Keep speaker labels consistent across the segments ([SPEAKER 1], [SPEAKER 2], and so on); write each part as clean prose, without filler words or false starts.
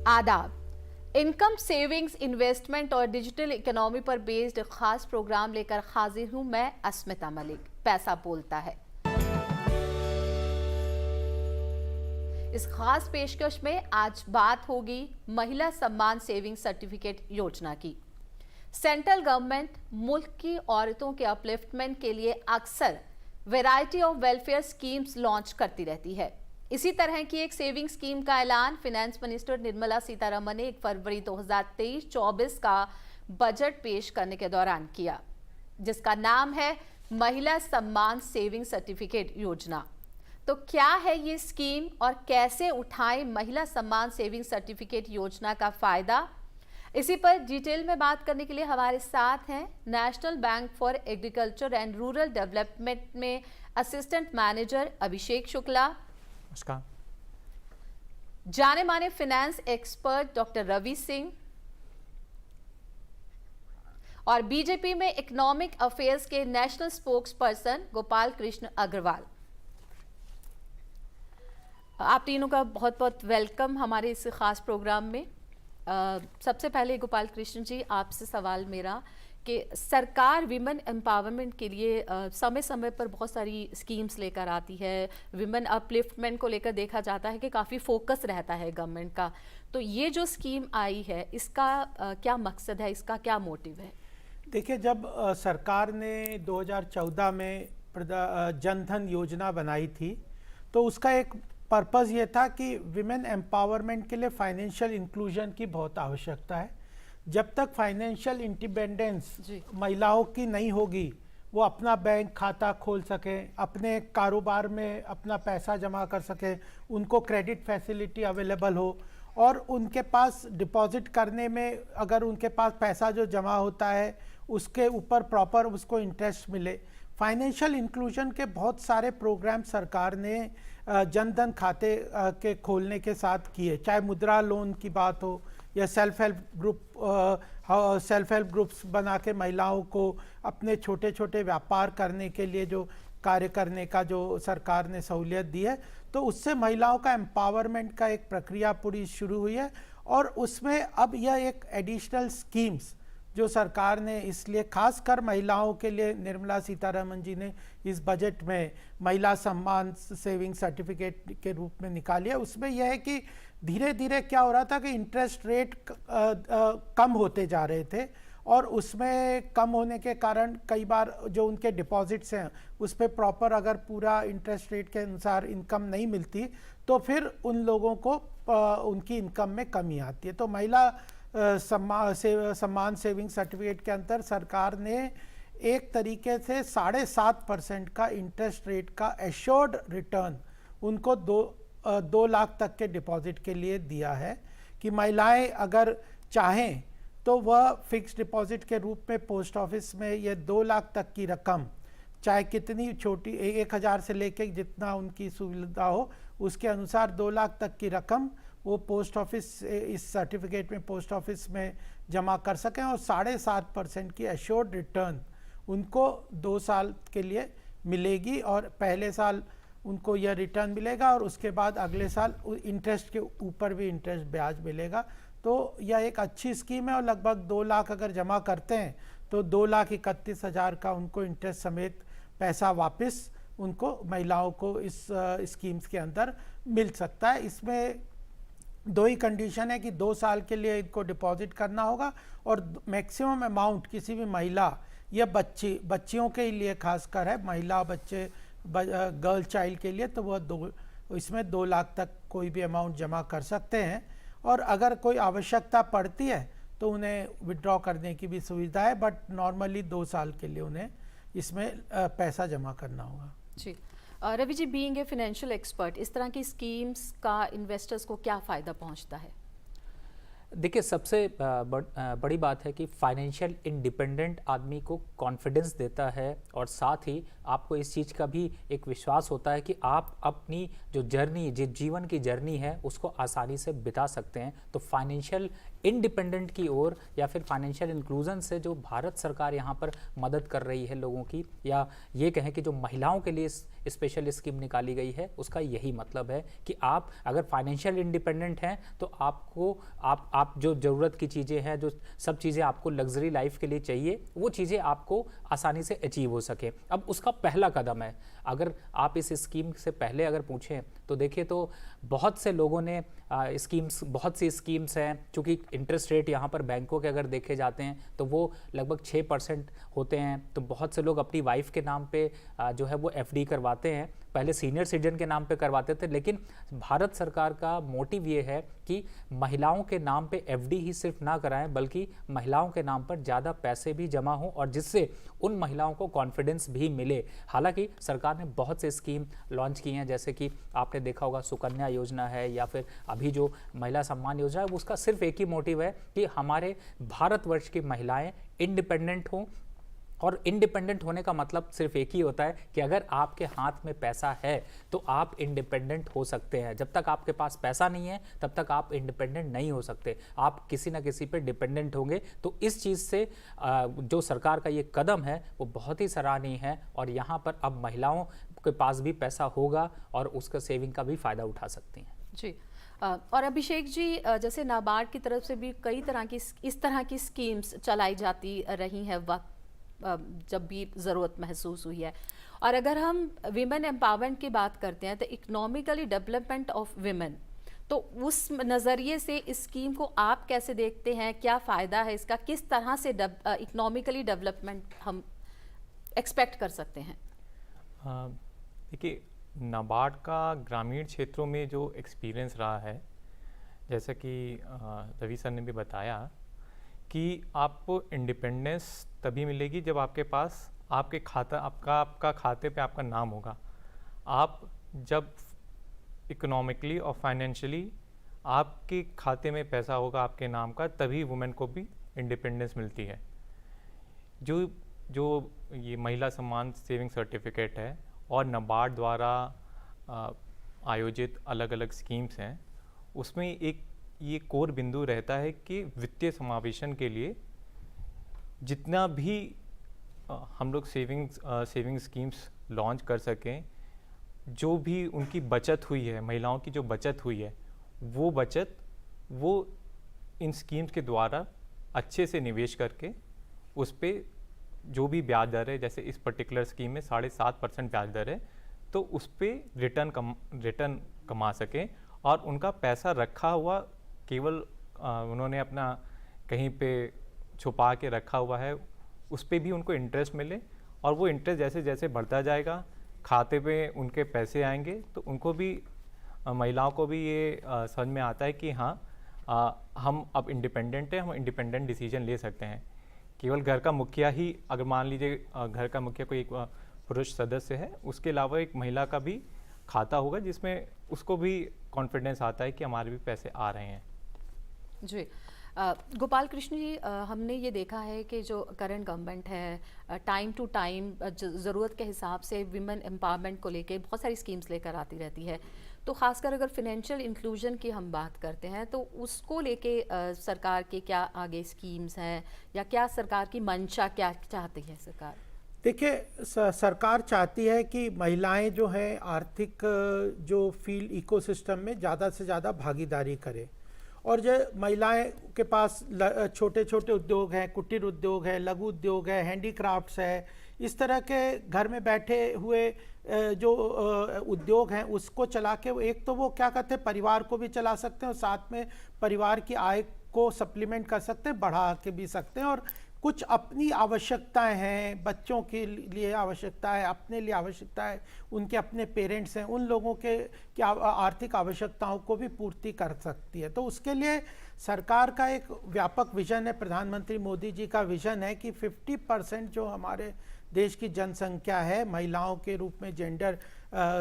[SPEAKER 1] आदाब। Income savings, investment और digital economy पर बेस्ड खास प्रोग्राम लेकर हाजिर हूं मैं अस्मिता मलिक। पैसा बोलता है। इस खास पेशकश में आज बात होगी महिला सम्मान सेविंग सर्टिफिकेट योजना की। सेंट्रल गवर्नमेंट मुल्क की औरतों के अपलिफ्टमेंट के लिए अक्सर variety of welfare schemes launch करती रहती है। इसी तरह की एक सेविंग स्कीम का ऐलान फाइनेंस मिनिस्टर निर्मला सीतारमण ने 1 फरवरी 2023-24 का बजट पेश करने के दौरान किया, जिसका नाम है महिला सम्मान सेविंग सर्टिफिकेट योजना। तो क्या है ये स्कीम और कैसे उठाएं महिला सम्मान सेविंग सर्टिफिकेट योजना का फायदा? इसी पर डिटेल में बात करने के लिए हमारे साथ हैं National Bank for Agriculture and Rural Development में असिस्टेंट मैनेजर अभिषेक शुक्ला, जाने माने finance expert doctor Ravi Singh और बीजेपी में इकोनॉमिक अफेयर्स के national spokesperson Gopal Krishna Agarwal. आप तीनों का बहुत बहुत वेलकम हमारे इस खास प्रोग्राम में। सबसे पहले गोपाल कृष्ण जी, आपसे सवाल मेरा कि सरकार विमेन एम्पावरमेंट के लिए समय समय पर बहुत सारी स्कीम्स लेकर आती है। विमेन अपलिफ्टमेंट को लेकर देखा जाता है कि काफ़ी फोकस रहता है गवर्नमेंट का। तो ये जो स्कीम आई है, इसका क्या मकसद है, इसका क्या मोटिव है?
[SPEAKER 2] देखिए, जब सरकार ने 2014 में जनधन योजना बनाई थी तो उसका एक पर्पज़ ये था कि विमेन एम्पावरमेंट के लिए फाइनेंशियल इंक्लूजन की बहुत आवश्यकता है। जब तक फाइनेंशियल इंडिपेंडेंस महिलाओं की नहीं होगी, वो अपना बैंक खाता खोल सकें, अपने कारोबार में अपना पैसा जमा कर सकें, उनको क्रेडिट फैसिलिटी अवेलेबल हो और उनके पास डिपॉजिट करने में अगर उनके पास पैसा जो जमा होता है उसके ऊपर प्रॉपर उसको इंटरेस्ट मिले। फाइनेंशियल इंक्लूजन के बहुत सारे प्रोग्राम सरकार ने जनधन खाते के खोलने के साथ किए, चाहे मुद्रा लोन की बात हो या सेल्फ हेल्प ग्रुप्स बना के महिलाओं को अपने छोटे छोटे व्यापार करने के लिए जो कार्य करने का जो सरकार ने सहूलियत दी है, तो उससे महिलाओं का एम्पावरमेंट का एक प्रक्रिया पूरी शुरू हुई है। और उसमें अब यह एक एडिशनल स्कीम्स जो सरकार ने इसलिए खासकर महिलाओं के लिए निर्मला सीतारमण जी ने इस बजट में महिला सम्मान सेविंग सर्टिफिकेट के रूप में निकाली है। उसमें यह है कि धीरे धीरे क्या हो रहा था कि इंटरेस्ट रेट कम होते जा रहे थे और उसमें कम होने के कारण कई बार जो उनके डिपॉजिट्स हैं उस पर प्रॉपर अगर पूरा इंटरेस्ट रेट के अनुसार इनकम नहीं मिलती तो फिर उन लोगों को उनकी इनकम में कमी आती है। तो महिला सम्मान सेविंग सर्टिफिकेट के अंदर सरकार ने एक तरीके से 7.5% का इंटरेस्ट रेट का एश्योर्ड रिटर्न उनको 2 लाख तक के डिपॉजिट के लिए दिया है कि महिलाएं अगर चाहें तो वह फिक्स डिपॉजिट के रूप में पोस्ट ऑफिस में ये 2 लाख तक की रकम, चाहे कितनी छोटी 1,000 से लेके जितना उनकी सुविधा हो उसके अनुसार 2 लाख तक की रकम वो पोस्ट ऑफिस इस सर्टिफिकेट में पोस्ट ऑफिस में जमा कर सकें और 7.5% की एश्योर्ड रिटर्न उनको 2 साल के लिए मिलेगी और पहले साल उनको यह रिटर्न मिलेगा और उसके बाद अगले साल इंटरेस्ट के ऊपर भी इंटरेस्ट ब्याज मिलेगा। तो यह एक अच्छी स्कीम है और लगभग 2 लाख अगर जमा करते हैं तो 2,31,000 का उनको इंटरेस्ट समेत पैसा वापस उनको महिलाओं को इस स्कीम्स के अंदर मिल सकता है। इसमें 2 ही कंडीशन है कि 2 साल के लिए इनको डिपॉजिट करना होगा और मैक्सिमम अमाउंट किसी भी महिला या बच्चियों के लिए खासकर है, महिला बच्चे गर्ल चाइल्ड के लिए, तो वह इसमें 2 लाख तक कोई भी अमाउंट जमा कर सकते हैं और अगर कोई आवश्यकता पड़ती है तो उन्हें विड्रॉ करने की भी सुविधा है, बट नॉर्मली 2 साल के लिए उन्हें इसमें पैसा जमा करना होगा।
[SPEAKER 1] जी Ravi ji, being a financial expert, इस तरह की स्कीम्स का इन्वेस्टर्स को क्या फ़ायदा पहुंचता है?
[SPEAKER 3] देखिए, सबसे बड़ी बात है कि फाइनेंशियल इंडिपेंडेंट आदमी को कॉन्फिडेंस देता है और साथ ही आपको इस चीज़ का भी एक विश्वास होता है कि आप अपनी जो जर्नी, जो जीवन की जर्नी है, उसको आसानी से बिता सकते हैं। तो फाइनेंशियल इंडिपेंडेंट की ओर या फिर फाइनेंशियल इंक्लूजन से जो भारत सरकार यहाँ पर मदद कर रही है लोगों की, या ये कहें कि जो महिलाओं के लिए स्पेशल स्कीम निकाली गई है, उसका यही मतलब है कि आप अगर फाइनेंशियल इंडिपेंडेंट हैं तो आपको आप जो ज़रूरत की चीज़ें हैं, जो सब चीज़ें आपको लग्जरी लाइफ के लिए चाहिए, वो चीज़ें आपको आसानी से अचीव हो सके। अब उसका पहला कदम है, अगर आप इस स्कीम से पहले अगर पूछें तो देखिए तो बहुत से लोगों ने बहुत सी स्कीम्स हैं, चूँकि इंटरेस्ट रेट यहाँ पर बैंकों के अगर देखे जाते हैं तो वो लगभग 6% होते हैं। तो बहुत से लोग अपनी वाइफ के नाम पे जो है वो एफडी करवाते हैं, पहले सीनियर सिटीजन के नाम पे करवाते थे, लेकिन भारत सरकार का मोटिव ये है कि महिलाओं के नाम पे एफडी ही सिर्फ ना कराएं, बल्कि महिलाओं के नाम पर ज़्यादा पैसे भी जमा हों और जिससे उन महिलाओं को कॉन्फिडेंस भी मिले। हालांकि सरकार ने बहुत से स्कीम लॉन्च की हैं, जैसे कि आपने देखा होगा सुकन्या योजना है या फिर अभी जो महिला सम्मान योजना है, उसका सिर्फ एक ही मोटिव है कि हमारे भारतवर्ष की महिलाएं इंडिपेंडेंट हों। और इंडिपेंडेंट होने का मतलब सिर्फ एक ही होता है कि अगर आपके हाथ में पैसा है तो आप इंडिपेंडेंट हो सकते हैं। जब तक आपके पास पैसा नहीं है तब तक आप इंडिपेंडेंट नहीं हो सकते, आप किसी ना किसी पे डिपेंडेंट होंगे। तो इस चीज़ से जो सरकार का ये कदम है वो बहुत ही सराहनीय है और यहाँ पर अब महिलाओं के पास भी पैसा होगा और उसका सेविंग का भी फ़ायदा उठा सकती हैं।
[SPEAKER 1] जी, और अभिषेक जी, जैसे नाबार्ड की तरफ से भी कई तरह की इस तरह की स्कीम्स चलाई जाती रही हैं वक्त जब भी ज़रूरत महसूस हुई है। और अगर हम विमेन एम्पावरमेंट की बात करते हैं तो इकोनॉमिकली डेवलपमेंट ऑफ विमेन, तो उस नज़रिए से इस स्कीम को आप कैसे देखते हैं, क्या फ़ायदा है इसका, किस तरह से इकोनॉमिकली डेवलपमेंट हम एक्सपेक्ट कर सकते हैं?
[SPEAKER 4] देखिए, नाबार्ड का ग्रामीण क्षेत्रों में जो एक्सपीरियंस रहा है, जैसा कि रवि सर ने भी बताया कि आपको इंडिपेंडेंस तभी मिलेगी जब आपके पास आपका खाते पे आपका नाम होगा। आप जब इकोनॉमिकली और फाइनेंशियली आपके खाते में पैसा होगा आपके नाम का, तभी वुमेन को भी इंडिपेंडेंस मिलती है। जो ये महिला सम्मान सेविंग सर्टिफिकेट है और नाबार्ड द्वारा आयोजित अलग अलग स्कीम्स हैं, उसमें एक ये कोर बिंदु रहता है कि वित्तीय समावेशन के लिए जितना भी हम लोग सेविंग स्कीम्स लॉन्च कर सकें, जो भी उनकी बचत हुई है, महिलाओं की जो बचत हुई है, वो इन स्कीम्स के द्वारा अच्छे से निवेश करके उस पर जो भी ब्याज दर है, जैसे इस पर्टिकुलर स्कीम में 7.5% ब्याज दर है, तो उस पर रिटर्न कमा सकें और उनका पैसा रखा हुआ केवल उन्होंने अपना कहीं पे छुपा के रखा हुआ है, उस पर भी उनको इंटरेस्ट मिले और वो इंटरेस्ट जैसे जैसे बढ़ता जाएगा, खाते पे उनके पैसे आएंगे, तो उनको भी महिलाओं को भी ये समझ में आता है कि हाँ, हम अब इंडिपेंडेंट हैं, हम इंडिपेंडेंट डिसीजन ले सकते हैं। केवल घर का मुखिया ही, अगर मान लीजिए घर का मुखिया कोई एक पुरुष सदस्य है, उसके अलावा एक महिला का भी खाता होगा जिसमें उसको भी कॉन्फिडेंस आता है कि हमारे भी पैसे आ रहे हैं।
[SPEAKER 1] जी, गोपाल कृष्ण जी, हमने ये देखा है कि जो करंट गवर्नमेंट है टाइम टू टाइम ज़रूरत के हिसाब से विमेन एम्पावरमेंट को लेके बहुत सारी स्कीम्स लेकर आती रहती है। तो ख़ासकर अगर फिनेंशियल इंक्लूजन की हम बात करते हैं तो उसको लेके सरकार के क्या आगे स्कीम्स हैं या क्या सरकार की मंशा क्या चाहती है सरकार?
[SPEAKER 2] देखिए, सरकार चाहती है कि महिलाएं जो हैं आर्थिक जो फील्ड इकोसिस्टम में ज़्यादा से ज़्यादा भागीदारी करें और जो महिलाएं के पास छोटे छोटे उद्योग हैं, कुटीर उद्योग है, लघु उद्योग है, हैंडीक्राफ्ट्स है, इस तरह के घर में बैठे हुए जो उद्योग हैं उसको चला के एक तो वो क्या कहते हैं परिवार को भी चला सकते हैं और साथ में परिवार की आय को सप्लीमेंट कर सकते हैं, बढ़ा के भी सकते हैं और कुछ अपनी आवश्यकताएं हैं, बच्चों के लिए आवश्यकता है, अपने लिए आवश्यकता है, उनके अपने पेरेंट्स हैं, उन लोगों के आर्थिक आवश्यकताओं को भी पूर्ति कर सकती है। तो उसके लिए सरकार का एक व्यापक विजन है, प्रधानमंत्री मोदी जी का विजन है कि 50% जो हमारे देश की जनसंख्या है महिलाओं के रूप में, जेंडर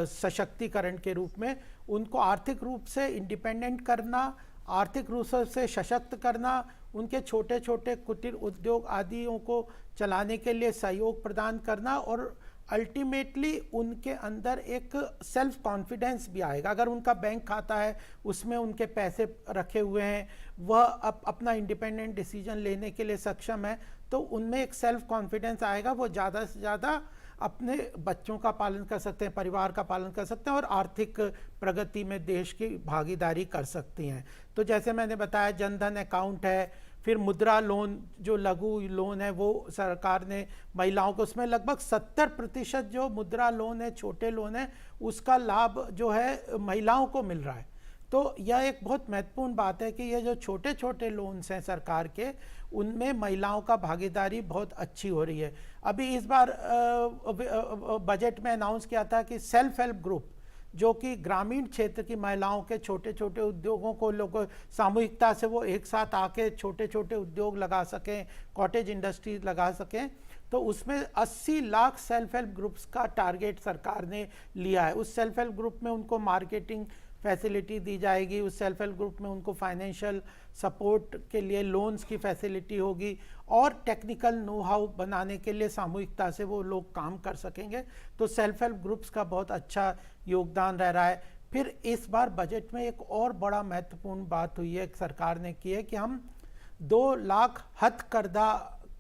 [SPEAKER 2] सशक्तिकरण के रूप में, उनको आर्थिक रूप से इंडिपेंडेंट करना, आर्थिक रूप से सशक्त करना, उनके छोटे छोटे कुटीर उद्योग आदियों को चलाने के लिए सहयोग प्रदान करना और अल्टीमेटली उनके अंदर एक सेल्फ कॉन्फिडेंस भी आएगा। अगर उनका बैंक खाता है, उसमें उनके पैसे रखे हुए हैं, वह अपना इंडिपेंडेंट डिसीजन लेने के लिए सक्षम है, तो उनमें एक सेल्फ कॉन्फिडेंस आएगा। वो ज़्यादा से ज़्यादा अपने बच्चों का पालन कर सकते हैं, परिवार का पालन कर सकते हैं और आर्थिक प्रगति में देश की भागीदारी कर सकती हैं। तो जैसे मैंने बताया, जनधन अकाउंट है, फिर मुद्रा लोन जो लघु लोन है वो सरकार ने महिलाओं को, उसमें लगभग 70% जो मुद्रा लोन है, छोटे लोन है, उसका लाभ जो है महिलाओं को मिल रहा है। तो यह एक बहुत महत्वपूर्ण बात है कि ये जो छोटे छोटे लोन्स हैं सरकार के, उनमें महिलाओं का भागीदारी बहुत अच्छी हो रही है। अभी इस बार बजट में अनाउंस किया था कि सेल्फ हेल्प ग्रुप, जो कि ग्रामीण क्षेत्र की महिलाओं के छोटे छोटे उद्योगों को लोग सामूहिकता से वो एक साथ आके छोटे छोटे उद्योग लगा सकें, कॉटेज इंडस्ट्रीज लगा सकें, तो उसमें 80 लाख सेल्फ हेल्प ग्रुप्स का टारगेट सरकार ने लिया है। उस सेल्फ हेल्प ग्रुप में उनको मार्केटिंग फैसिलिटी दी जाएगी, उस सेल्फ हेल्प ग्रुप में उनको फाइनेंशियल सपोर्ट के लिए लोन्स की फैसिलिटी होगी और टेक्निकल नो हाउ बनाने के लिए सामूहिकता से वो लोग काम कर सकेंगे। तो सेल्फ हेल्प ग्रुप्स का बहुत अच्छा योगदान रह रहा है। फिर इस बार बजट में एक और बड़ा महत्वपूर्ण बात हुई है, सरकार ने की है कि हम 2 लाख हथकरघा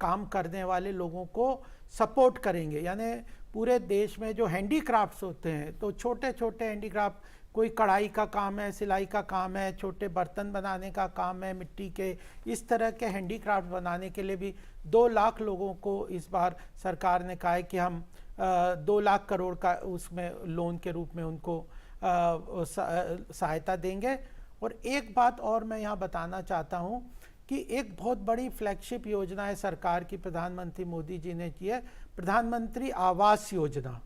[SPEAKER 2] काम करने वाले लोगों को सपोर्ट करेंगे। यानी पूरे देश में जो हैंडीक्राफ्ट्स होते हैं, तो छोटे छोटे हैंडीक्राफ्ट, कोई कढ़ाई का काम है, सिलाई का काम है, छोटे बर्तन बनाने का काम है, मिट्टी के, इस तरह के हैंडीक्राफ्ट बनाने के लिए भी 2 लाख लोगों को इस बार सरकार ने कहा है कि हम 2 लाख करोड़ का उसमें लोन के रूप में उनको सहायता देंगे। और एक बात और मैं यहाँ बताना चाहता हूँ कि एक बहुत बड़ी फ्लैगशिप योजना है सरकार की, प्रधानमंत्री मोदी जी ने की है, प्रधानमंत्री आवास योजना।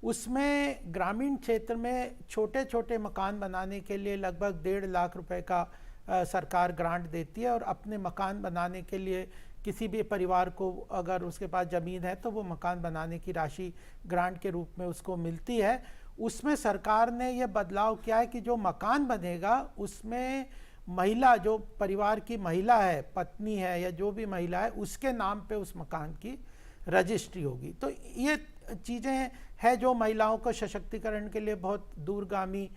[SPEAKER 2] उसमें ग्रामीण क्षेत्र में छोटे छोटे मकान बनाने के लिए लगभग 1.5 लाख रुपए का सरकार ग्रांट देती है और अपने मकान बनाने के लिए किसी भी परिवार को अगर उसके पास ज़मीन है तो वो मकान बनाने की राशि ग्रांट के रूप में उसको मिलती है। उसमें सरकार ने ये बदलाव किया है कि जो मकान बनेगा उसमें महिला, जो परिवार की महिला है, पत्नी है या जो भी महिला है, उसके नाम पे उस मकान की रजिस्ट्री होगी। तो ये चीज़ें हैं जो महिलाओं को सशक्तिकरण के लिए बहुत दूरगामी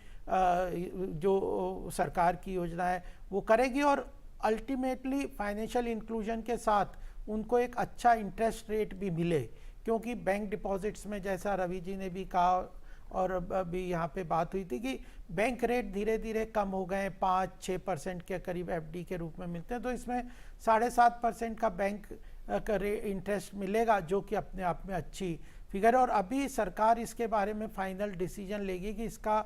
[SPEAKER 2] जो सरकार की योजना है वो करेगी और अल्टीमेटली फाइनेंशियल इंक्लूजन के साथ उनको एक अच्छा इंटरेस्ट रेट भी मिले, क्योंकि बैंक डिपॉजिट्स में जैसा रवि जी ने भी कहा और अभी यहाँ पे बात हुई थी कि बैंक रेट धीरे धीरे कम हो गए, 5-6% के करीब एफडी के रूप में मिलते हैं। तो इसमें 7.5% का बैंक का इंटरेस्ट मिलेगा, जो कि अपने आप में अच्छी फिगर है। और अभी सरकार इसके बारे में फाइनल डिसीजन लेगी कि इसका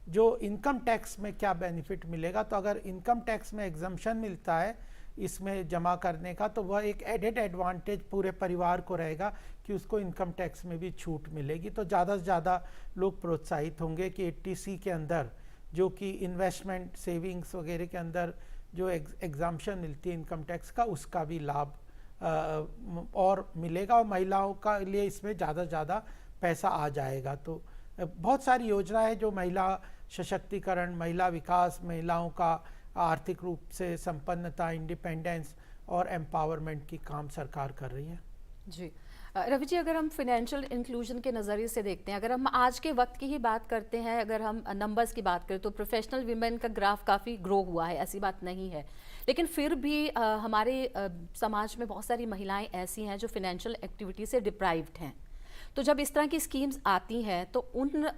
[SPEAKER 2] जो इनकम टैक्स में क्या बेनिफिट मिलेगा। तो अगर इनकम टैक्स में एग्जम्पशन मिलता है इसमें जमा करने का, तो वह एक एडेड एडवांटेज पूरे परिवार को रहेगा कि उसको इनकम टैक्स में भी छूट मिलेगी। तो ज़्यादा से ज़्यादा लोग प्रोत्साहित होंगे कि 80C के अंदर, जो कि इन्वेस्टमेंट सेविंग्स वगैरह के अंदर जो एग्जाम्पशन मिलती है इनकम टैक्स का, उसका भी लाभ और मिलेगा और महिलाओं का लिए इसमें ज़्यादा से ज़्यादा पैसा आ जाएगा। तो बहुत सारी योजनाएं जो महिला सशक्तिकरण, महिला विकास, महिलाओं का आर्थिक रूप से संपन्नता, इंडिपेंडेंस और एम्पावरमेंट की काम सरकार कर रही है।
[SPEAKER 1] जी रवि जी, अगर हम फिनेंशियल इंक्लूजन के नज़रिए से देखते हैं, अगर हम आज के वक्त की ही बात करते हैं, अगर हम नंबर्स की बात करें तो प्रोफेशनल वीमेन का ग्राफ काफ़ी ग्रो हुआ है, ऐसी बात नहीं है। लेकिन फिर भी हमारे समाज में बहुत सारी महिलाएं ऐसी हैं जो फिनेंशियल एक्टिविटी से डिप्राइव्ड हैं। तो जब इस तरह की स्कीम्स आती हैं तो उन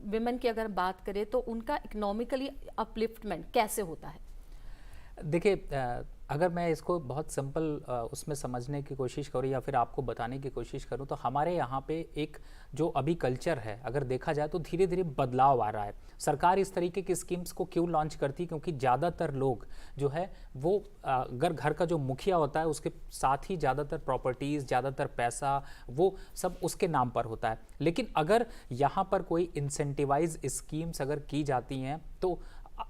[SPEAKER 1] विमेन की अगर बात करें तो उनका इकोनॉमिकली अपलिफ्टमेंट कैसे होता है?
[SPEAKER 3] देखिए, अगर मैं इसको बहुत सिंपल उसमें समझने की कोशिश करूँ या फिर आपको बताने की कोशिश करूँ, तो हमारे यहाँ पे एक जो अभी कल्चर है, अगर देखा जाए तो धीरे धीरे बदलाव आ रहा है। सरकार इस तरीके की स्कीम्स को क्यों लॉन्च करती है? क्योंकि ज़्यादातर लोग जो है वो अगर घर का जो मुखिया होता है उसके साथ ही ज़्यादातर प्रॉपर्टीज़, ज़्यादातर पैसा, वो सब उसके नाम पर होता है। लेकिन अगर यहाँ पर कोई इंसेंटिवाइज स्कीम्स अगर की जाती हैं तो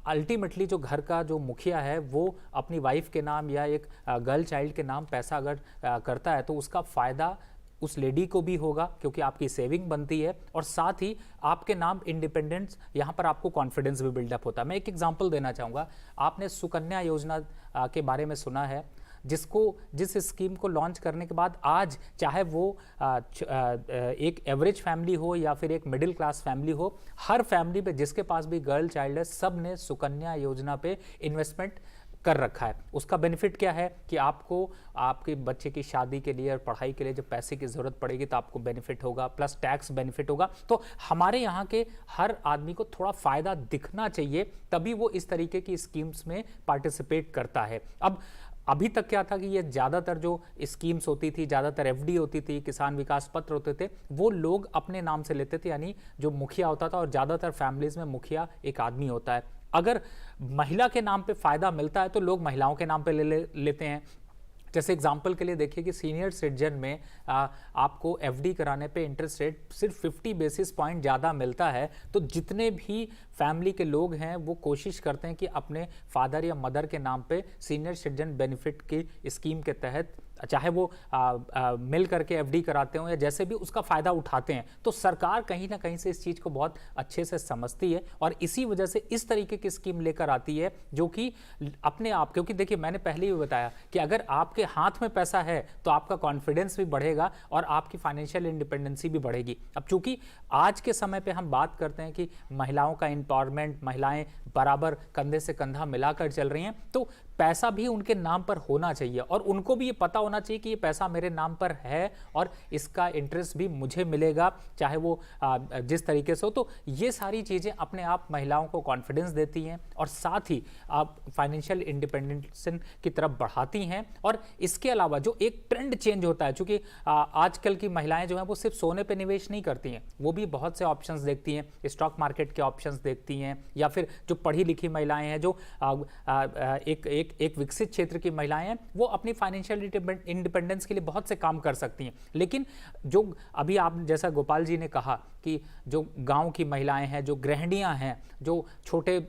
[SPEAKER 3] अल्टीमेटली जो घर का जो मुखिया है वो अपनी वाइफ के नाम या एक गर्ल चाइल्ड के नाम पैसा अगर करता है तो उसका फ़ायदा उस लेडी को भी होगा क्योंकि आपकी सेविंग बनती है, और साथ ही आपके नाम इंडिपेंडेंस, यहाँ पर आपको कॉन्फिडेंस भी बिल्डअप होता है। मैं एक एग्जांपल देना चाहूँगा, आपने सुकन्या योजना के बारे में सुना है, जिस स्कीम को लॉन्च करने के बाद आज चाहे वो एक एवरेज फैमिली हो या फिर एक मिडिल क्लास फैमिली हो, हर फैमिली पे जिसके पास भी गर्ल चाइल्ड है, सब ने सुकन्या योजना पे इन्वेस्टमेंट कर रखा है। उसका बेनिफिट क्या है कि आपको आपके बच्चे की शादी के लिए और पढ़ाई के लिए जब पैसे की ज़रूरत पड़ेगी तो आपको बेनिफिट होगा, प्लस टैक्स बेनिफिट होगा। तो हमारे यहाँ के हर आदमी को थोड़ा फ़ायदा दिखना चाहिए, तभी वो इस तरीके की स्कीम्स में पार्टिसिपेट करता है। अब अभी तक क्या था कि ये ज़्यादातर जो स्कीम्स होती थी, ज़्यादातर एफडी होती थी, किसान विकास पत्र होते थे, वो लोग अपने नाम से लेते थे, यानी जो मुखिया होता था, और ज़्यादातर फैमिलीज़ में मुखिया एक आदमी होता है। अगर महिला के नाम पे फ़ायदा मिलता है तो लोग महिलाओं के नाम पे लेते हैं। जैसे एग्जाम्पल के लिए देखिए कि सीनियर सिटीजन में आपको एफडी कराने पे इंटरेस्ट रेट सिर्फ 50 बेसिस पॉइंट ज़्यादा मिलता है। तो जितने भी फैमिली के लोग हैं वो कोशिश करते हैं कि अपने फादर या मदर के नाम पे सीनियर सिटीजन बेनिफिट की स्कीम के तहत, चाहे वो मिल करके एफडी कराते हो या जैसे भी, उसका फ़ायदा उठाते हैं। तो सरकार कहीं ना कहीं से इस चीज़ को बहुत अच्छे से समझती है और इसी वजह से इस तरीके की स्कीम लेकर आती है जो कि अपने आप, क्योंकि देखिए मैंने पहले भी बताया कि अगर आपके हाथ में पैसा है तो आपका कॉन्फिडेंस भी बढ़ेगा और आपकी फाइनेंशियल इंडिपेंडेंसी भी बढ़ेगी। अब चूंकि आज के समय पे हम बात करते हैं कि महिलाओं का एम्पावरमेंट, महिलाएं बराबर कंधे से कंधा मिलाकर चल रही हैं, तो पैसा भी उनके नाम पर होना चाहिए और उनको भी ये पता होना चाहिए कि ये पैसा मेरे नाम पर है और इसका इंटरेस्ट भी मुझे मिलेगा, चाहे वो जिस तरीके से हो। तो ये सारी चीज़ें अपने आप महिलाओं को कॉन्फिडेंस देती हैं और साथ ही आप फाइनेंशियल इंडिपेंडेंस की तरफ बढ़ाती हैं। और इसके अलावा जो एक ट्रेंड चेंज होता है, चूँकि आजकल की महिलाएं जो हैं वो सिर्फ सोने पर निवेश नहीं करती हैं, वो भी बहुत से ऑप्शंस देखती हैं, स्टॉक मार्केट के ऑप्शंस देखती हैं, या फिर जो पढ़ी लिखी महिलाएं हैं, जो एक विकसित क्षेत्र की महिलाएं हैं, वो अपनी फाइनेंशियल इंडिपेंडेंस के लिए बहुत से काम कर सकती हैं। लेकिन जो अभी आप जैसा गोपाल जी ने कहा कि जो गांव की महिलाएं हैं, जो गृहिणियां हैं, जो छोटे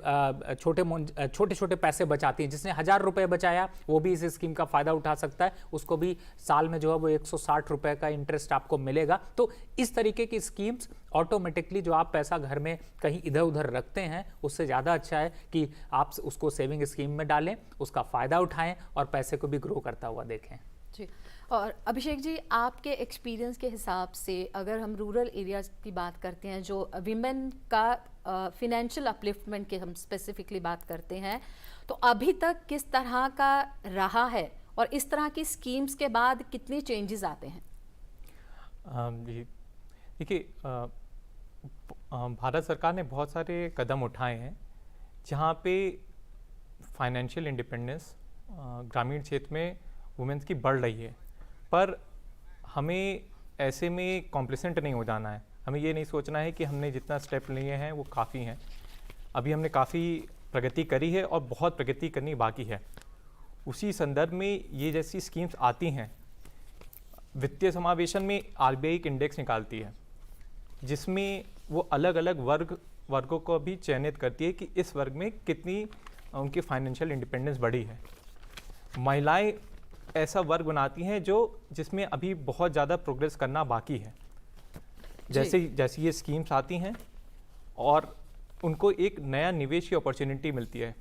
[SPEAKER 3] छोटे पैसे बचाती हैं, जिसने 1000 रुपये बचाया वो भी इस स्कीम का फायदा उठा सकता है, उसको भी साल में जो है वो 160 रुपये का इंटरेस्ट आपको मिलेगा। तो इस तरीके की स्कीम्स ऑटोमेटिकली जो आप पैसा घर में कहीं इधर उधर रखते हैं, उससे ज़्यादा अच्छा है कि आप उसको सेविंग स्कीम में डालें, उसका फ़ायदा उठाएं और पैसे को भी ग्रो करता हुआ देखें।
[SPEAKER 1] जी, और अभिषेक जी, आपके एक्सपीरियंस के हिसाब से अगर हम रूरल एरियाज की बात करते हैं, जो विमेन का फिनेंशियल अपलिफ्टमेंट की हम स्पेसिफिकली बात करते हैं, तो अभी तक किस तरह का रहा है और इस तरह की स्कीम्स के बाद कितने चेंजेस आते हैं?
[SPEAKER 4] देखिए, भारत सरकार ने बहुत सारे कदम उठाए हैं जहाँ पे फाइनेंशियल इंडिपेंडेंस ग्रामीण क्षेत्र में वुमेन्स की बढ़ रही है। पर हमें ऐसे में कॉम्प्लिसेंट नहीं हो जाना है। हमें ये नहीं सोचना है कि हमने जितना स्टेप लिए हैं वो काफ़ी हैं। अभी हमने काफ़ी प्रगति करी है और बहुत प्रगति करनी बाकी है। उसी संदर्भ में ये जैसी स्कीम्स आती हैं, वित्तीय समावेशन में आरबीआई एक इंडेक्स निकालती है जिसमें वो अलग अलग वर्गों को भी चयनित करती है कि इस वर्ग में कितनी उनकी फाइनेंशियल इंडिपेंडेंस बढ़ी है। महिलाएं ऐसा वर्ग बनाती हैं जिसमें अभी बहुत ज़्यादा प्रोग्रेस करना बाकी है। जैसे ये स्कीम्स आती हैं और उनको एक नया निवेश की अपॉर्चुनिटी मिलती है।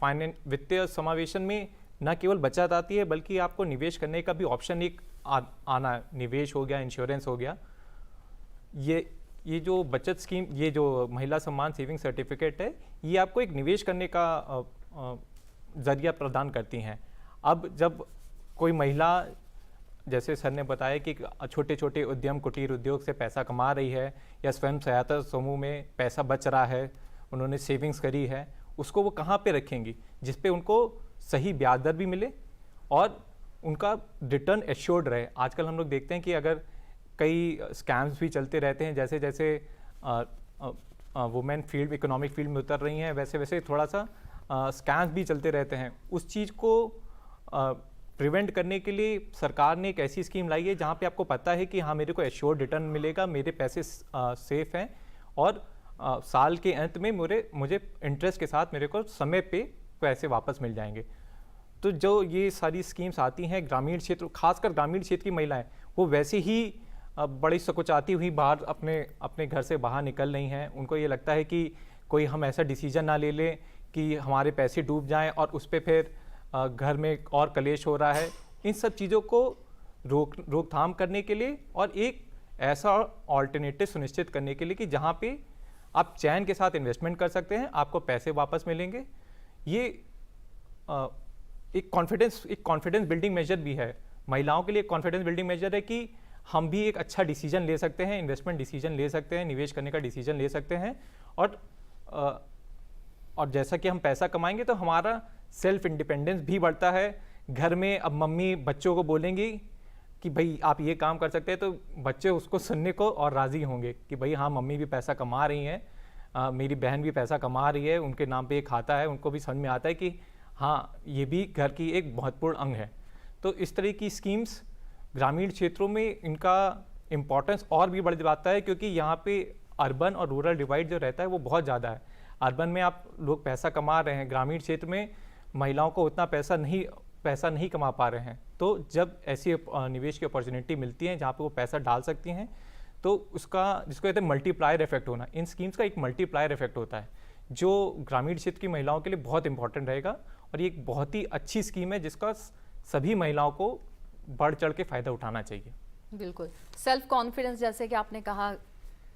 [SPEAKER 4] वित्तीय समावेशन में न केवल बचत आती है बल्कि आपको निवेश करने का भी ऑप्शन एक आना, निवेश हो गया, इंश्योरेंस हो गया। ये जो बचत स्कीम, ये जो महिला सम्मान सेविंग सर्टिफिकेट है, ये आपको एक निवेश करने का जरिया प्रदान करती हैं। अब जब कोई महिला, जैसे सर ने बताया कि छोटे छोटे उद्यम, कुटीर उद्योग से पैसा कमा रही है या स्वयं सहायता समूह में पैसा बच रहा है, उन्होंने सेविंग्स करी है, उसको वो कहाँ पे रखेंगी जिस पे उनको सही ब्याज दर भी मिले और उनका रिटर्न एश्योर्ड रहे। आजकल हम लोग देखते हैं कि अगर कई स्कैम्स भी चलते रहते हैं, जैसे जैसे वुमेन फील्ड, इकोनॉमिक फील्ड में उतर रही हैं, वैसे वैसे थोड़ा सा स्कैम्स भी चलते रहते हैं। उस चीज़ को प्रिवेंट करने के लिए सरकार ने एक ऐसी स्कीम लाई है जहाँ पे आपको पता है कि हाँ, मेरे को एश्योर्ड रिटर्न मिलेगा, मेरे पैसे सेफ हैं और साल के अंत में मुझे इंटरेस्ट के साथ मेरे को समय पे पैसे वापस मिल जाएंगे। तो जो ये सारी स्कीम्स आती हैं ग्रामीण क्षेत्र, खासकर ग्रामीण क्षेत्र की महिलाएं, वो वैसे ही बड़ी सकुचाती हुई बाहर अपने अपने घर से बाहर निकल रही हैं। उनको ये लगता है कि कोई हम ऐसा डिसीजन ना ले लें कि हमारे पैसे डूब जाएं और उस पे फिर घर में और कलेश हो रहा है। इन सब चीज़ों को रोकथाम करने के लिए और एक ऐसा ऑल्टरनेटिव सुनिश्चित करने के लिए कि जहाँ पे आप चैन के साथ इन्वेस्टमेंट कर सकते हैं, आपको पैसे वापस मिलेंगे। ये एक कॉन्फिडेंस बिल्डिंग मेजर भी है। महिलाओं के लिए कॉन्फिडेंस बिल्डिंग मेजर है कि हम भी एक अच्छा डिसीजन ले सकते हैं, इन्वेस्टमेंट डिसीजन ले सकते हैं, निवेश करने का डिसीजन ले सकते हैं। और जैसा कि हम पैसा कमाएंगे तो हमारा सेल्फ इंडिपेंडेंस भी बढ़ता है। घर में अब मम्मी बच्चों को बोलेंगी कि भाई आप ये काम कर सकते हैं, तो बच्चे उसको सुनने को और राज़ी होंगे कि भाई हाँ, मम्मी भी पैसा कमा रही हैं, मेरी बहन भी पैसा कमा रही है, उनके नाम पे एक खाता है, उनको भी समझ में आता है कि हाँ, ये भी घर की एक महत्वपूर्ण अंग है। तो इस तरह की स्कीम्स ग्रामीण क्षेत्रों में इनका इम्पोर्टेंस और भी बढ़ जाता है, क्योंकि यहाँ पे अर्बन और रूरल डिवाइड जो रहता है वो बहुत ज़्यादा है। अर्बन में आप लोग पैसा कमा रहे हैं, ग्रामीण क्षेत्र में महिलाओं को उतना पैसा नहीं कमा पा रहे हैं। तो जब ऐसी निवेश की अपॉर्चुनिटी मिलती है जहाँ पे वो पैसा डाल सकती हैं, तो उसका जिसको कहते हैं मल्टीप्लायर इफेक्ट होना, इन स्कीम्स का एक मल्टीप्लायर इफेक्ट होता है जो ग्रामीण क्षेत्र की महिलाओं के लिए बहुत इंपॉर्टेंट रहेगा। और ये एक बहुत ही अच्छी स्कीम है जिसका सभी महिलाओं को बढ़ चढ़ के फ़ायदा उठाना चाहिए।
[SPEAKER 1] बिल्कुल, सेल्फ कॉन्फिडेंस जैसे कि आपने कहा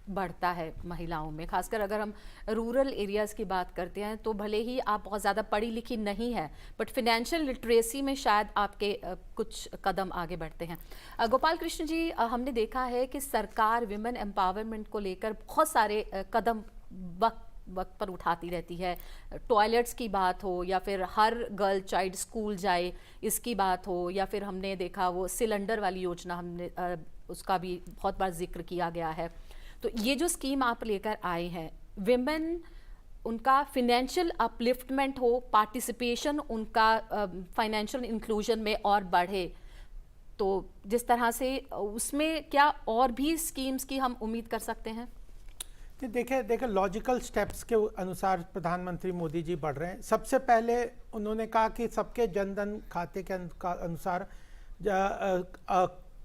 [SPEAKER 1] बढ़ता है महिलाओं में, खासकर अगर हम रूरल एरियाज़ की बात करते हैं तो भले ही आप बहुत ज़्यादा पढ़ी लिखी नहीं है, बट फिनेंशियल लिटरेसी में शायद आपके कुछ कदम आगे बढ़ते हैं। गोपाल कृष्ण जी, हमने देखा है कि सरकार विमेन एम्पावरमेंट को लेकर बहुत सारे कदम वक्त पर उठाती रहती है। टॉयलेट्स की बात हो या फिर हर गर्ल चाइल्ड स्कूल जाए इसकी बात हो, या फिर हमने देखा वो सिलेंडर वाली योजना, हमने उसका भी बहुत बार जिक्र किया गया है। तो ये जो स्कीम आप लेकर आए हैं, विमेन उनका फिनेंशियल अपलिफ्टमेंट हो, पार्टिसिपेशन उनका फाइनेंशियल इंक्लूजन में और बढ़े, तो जिस तरह से उसमें क्या और भी स्कीम्स की हम उम्मीद कर सकते हैं?
[SPEAKER 2] देखिए लॉजिकल स्टेप्स के अनुसार प्रधानमंत्री मोदी जी बढ़ रहे हैं। सबसे पहले उन्होंने कहा कि सबके जनधन खाते के अनुसार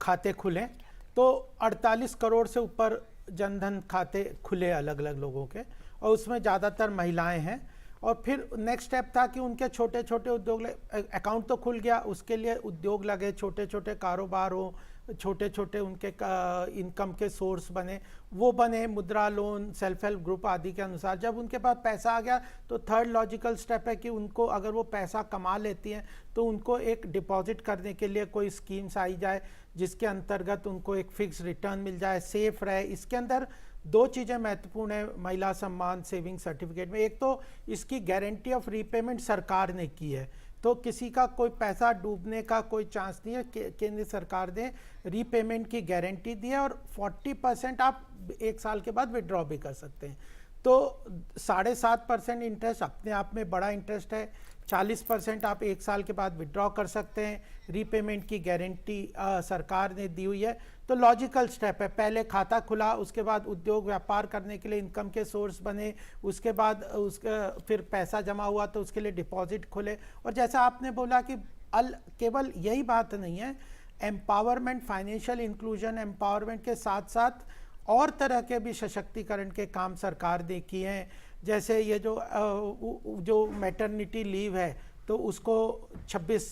[SPEAKER 2] खाते खुलें, तो 48 करोड़ से ऊपर जनधन खाते खुले अलग अलग लोगों के, और उसमें ज़्यादातर महिलाएं हैं। और फिर नेक्स्ट स्टेप था कि उनके छोटे छोटे उद्योग, अकाउंट तो खुल गया, उसके लिए उद्योग लगे, छोटे छोटे कारोबार हो, छोटे छोटे उनके इनकम के सोर्स बने, वो बने, मुद्रा लोन, सेल्फ हेल्प ग्रुप आदि के अनुसार। जब उनके पास पैसा आ गया तो थर्ड लॉजिकल स्टेप है कि उनको, अगर वो पैसा कमा लेती हैं तो उनको एक डिपॉजिट करने के लिए कोई स्कीम्स आई जाए जिसके अंतर्गत उनको एक फिक्स रिटर्न मिल जाए, सेफ रहे। इसके अंदर दो चीज़ें महत्वपूर्ण है महिला सम्मान सेविंग सर्टिफिकेट में। एक तो इसकी गारंटी ऑफ रीपेमेंट सरकार ने की है, तो किसी का कोई पैसा डूबने का कोई चांस नहीं है। केंद्र सरकार ने रीपेमेंट की गारंटी दी है, और 40% आप 1 साल के बाद विड्रॉ भी कर सकते हैं। तो 7.5% इंटरेस्ट अपने आप में बड़ा इंटरेस्ट है। 40% आप 1 साल के बाद विड्रॉ कर सकते हैं। रीपेमेंट की गारंटी सरकार ने दी हुई है। तो लॉजिकल स्टेप है, पहले खाता खुला, उसके बाद उद्योग व्यापार करने के लिए इनकम के सोर्स बने, उसके बाद फिर पैसा जमा हुआ तो उसके लिए डिपॉजिट खुले। और जैसा आपने बोला कि केवल यही बात नहीं है, एम्पावरमेंट, फाइनेंशियल इंक्लूजन एम्पावरमेंट के साथ साथ और तरह के भी सशक्तिकरण के काम सरकार ने किए हैं। जैसे ये जो मैटरनिटी लीव है, तो उसको 26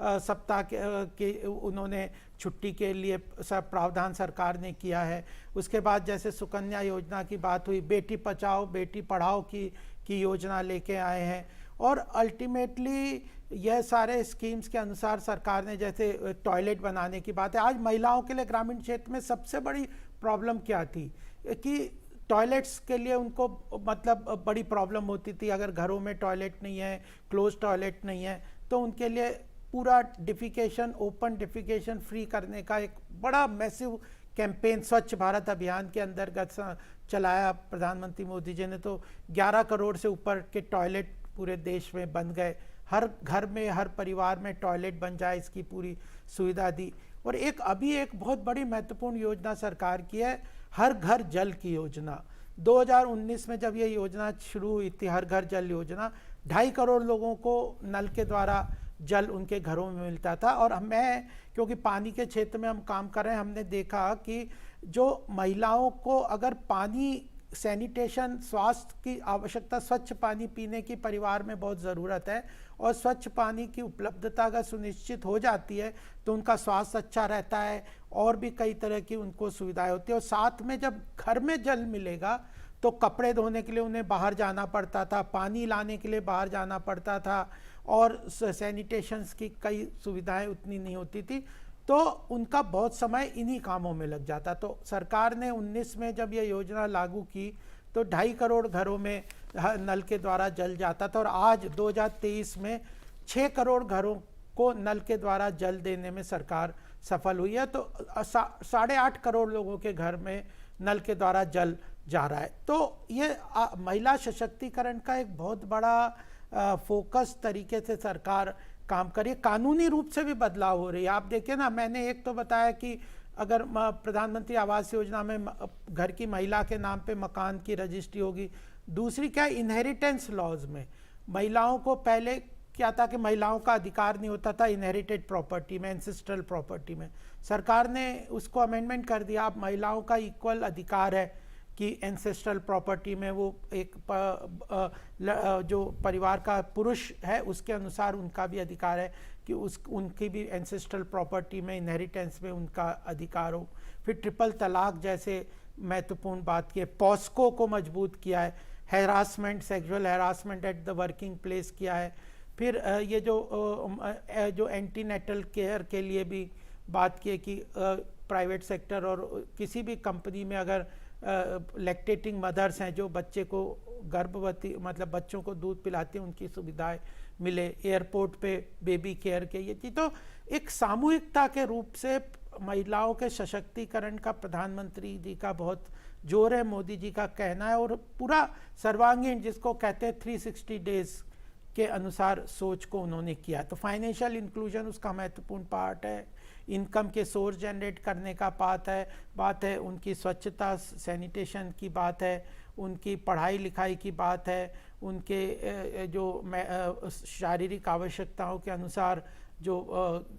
[SPEAKER 2] सप्ताह के उन्होंने छुट्टी के लिए प्रावधान सरकार ने किया है। उसके बाद जैसे सुकन्या योजना की बात हुई, बेटी बचाओ बेटी पढ़ाओ की योजना लेके आए हैं। और अल्टीमेटली यह सारे स्कीम्स के अनुसार सरकार ने, जैसे टॉयलेट बनाने की बात है, आज महिलाओं के लिए ग्रामीण क्षेत्र में सबसे बड़ी प्रॉब्लम क्या थी कि टॉयलेट्स के लिए उनको मतलब बड़ी प्रॉब्लम होती थी। अगर घरों में टॉयलेट नहीं है, क्लोज टॉयलेट नहीं है, तो उनके लिए पूरा डिफिकेशन, ओपन डिफिकेशन फ्री करने का एक बड़ा मैसिव कैंपेन स्वच्छ भारत अभियान के अंतर्गत चलाया प्रधानमंत्री मोदी जी ने। तो 11 करोड़ से ऊपर के टॉयलेट पूरे देश में बन गए। हर घर में, हर परिवार में टॉयलेट बन जाए, इसकी पूरी सुविधा दी। और अभी एक बहुत बड़ी महत्वपूर्ण योजना सरकार की है, हर घर जल की योजना। 2019 में जब ये योजना शुरू हुई थी, हर घर जल योजना, 2.5 करोड़ लोगों को नल के द्वारा जल उनके घरों में मिलता था। और मैं क्योंकि पानी के क्षेत्र में हम काम कर रहे हैं, हमने देखा कि जो महिलाओं को अगर पानी सैनिटेशन स्वास्थ्य की आवश्यकता, स्वच्छ पानी पीने की परिवार में बहुत ज़रूरत है, और स्वच्छ पानी की उपलब्धता अगर सुनिश्चित हो जाती है तो उनका स्वास्थ्य अच्छा रहता है और भी कई तरह की उनको सुविधाएं होती है। और साथ में जब घर में जल मिलेगा तो कपड़े धोने के लिए उन्हें बाहर जाना पड़ता था, पानी लाने के लिए बाहर जाना पड़ता था, और सैनिटेशंस की कई सुविधाएं उतनी नहीं होती थी, तो उनका बहुत समय इन्हीं कामों में लग जाता। तो सरकार ने 19 में जब यह योजना लागू की तो 2.5 करोड़ घरों में नल के द्वारा जल जाता था, और आज 2023 में 6 करोड़ घरों को नल के द्वारा जल देने में सरकार सफल हुई है। तो 8.5 करोड़ लोगों के घर में नल के द्वारा जल जा रहा है। तो ये महिला सशक्तिकरण का एक बहुत बड़ा फोकस तरीके से सरकार काम करिए। कानूनी रूप से भी बदलाव हो रही है। आप देखिए ना, मैंने एक तो बताया कि अगर प्रधानमंत्री आवास योजना में घर की महिला के नाम पे मकान की रजिस्ट्री होगी। दूसरी क्या, इनहेरिटेंस लॉज में महिलाओं को पहले क्या था कि महिलाओं का अधिकार नहीं होता था इनहेरिटेड प्रॉपर्टी में, एंसेस्ट्रल प्रॉपर्टी में। सरकार ने उसको अमेंडमेंट कर दिया। अब महिलाओं का इक्वल अधिकार है कि एंसेस्ट्रल प्रॉपर्टी में वो एक जो परिवार का पुरुष है उसके अनुसार उनका भी अधिकार है कि उनकी भी एंसेस्ट्रल प्रॉपर्टी में, इनहेरिटेंस में उनका अधिकार हो। फिर ट्रिपल तलाक जैसे महत्वपूर्ण बात की है। पॉस्को को मजबूत किया है। Harassment, sexual harassment at the working place किया है। फिर ये जो एंटीनेटल केयर के लिए भी बात की है कि प्राइवेट सेक्टर और किसी भी कंपनी में अगर लैक्टेटिंग मदर्स हैं जो बच्चे को गर्भवती मतलब बच्चों को दूध पिलाती हैं, उनकी सुविधाएं मिले। एयरपोर्ट पे बेबी केयर के ये चीज़, तो एक सामूहिकता के रूप से महिलाओं के सशक्तिकरण का प्रधानमंत्री जी का बहुत जोर है, मोदी जी का कहना है, और पूरा सर्वांगीण जिसको कहते हैं 360 डेज के अनुसार सोच को उन्होंने किया। तो फाइनेंशियल इंक्लूजन उसका महत्वपूर्ण पार्ट है, इनकम के सोर्स जनरेट करने का बात है, उनकी स्वच्छता सैनिटेशन की बात है, उनकी पढ़ाई लिखाई की बात है, उनके जो शारीरिक आवश्यकताओं के अनुसार जो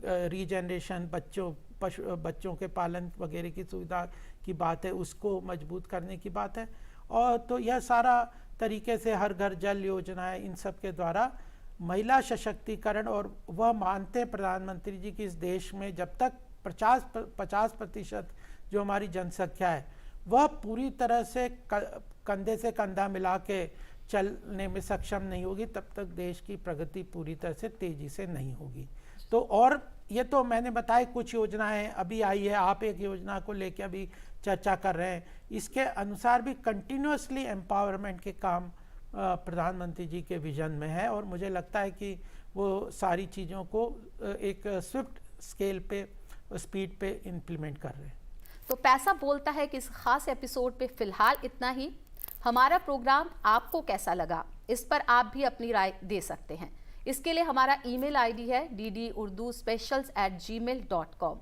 [SPEAKER 2] रीजनरेशन बच्चों के पालन वगैरह की सुविधा की बात है, उसको मजबूत करने की बात है। और तो यह सारा तरीके से हर घर जल योजना है, इन सब के द्वारा महिला सशक्तिकरण। और वह मानते हैं प्रधानमंत्री जी कि इस देश में जब तक 50% जो हमारी जनसंख्या है वह पूरी तरह से कंधे से कंधा मिला के चलने में सक्षम नहीं होगी, तब तक देश की प्रगति पूरी तरह से तेजी से नहीं होगी। तो और ये तो मैंने बताया कुछ योजनाएं अभी आई है, आप एक योजना को लेकर अभी चर्चा कर रहे हैं, इसके अनुसार भी कंटिन्यूअसली एम्पावरमेंट के काम प्रधानमंत्री जी के विजन में है। और मुझे लगता है कि वो सारी चीज़ों को एक स्विफ्ट स्केल पे, स्पीड पे इम्प्लीमेंट कर रहे हैं।
[SPEAKER 1] तो पैसा बोलता है कि इस खास एपिसोड पे फिलहाल इतना ही। हमारा प्रोग्राम आपको कैसा लगा, इस पर आप भी अपनी राय दे सकते हैं। इसके लिए हमारा ईमेल आईडी है ddurduspecials@gmail.com।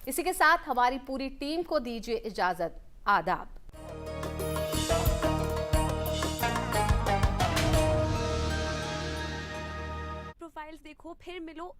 [SPEAKER 1] इसी के साथ हमारी पूरी टीम को दीजिए इजाजत। आदाब।
[SPEAKER 5] प्रोफाइल्स देखो फिर मिलो।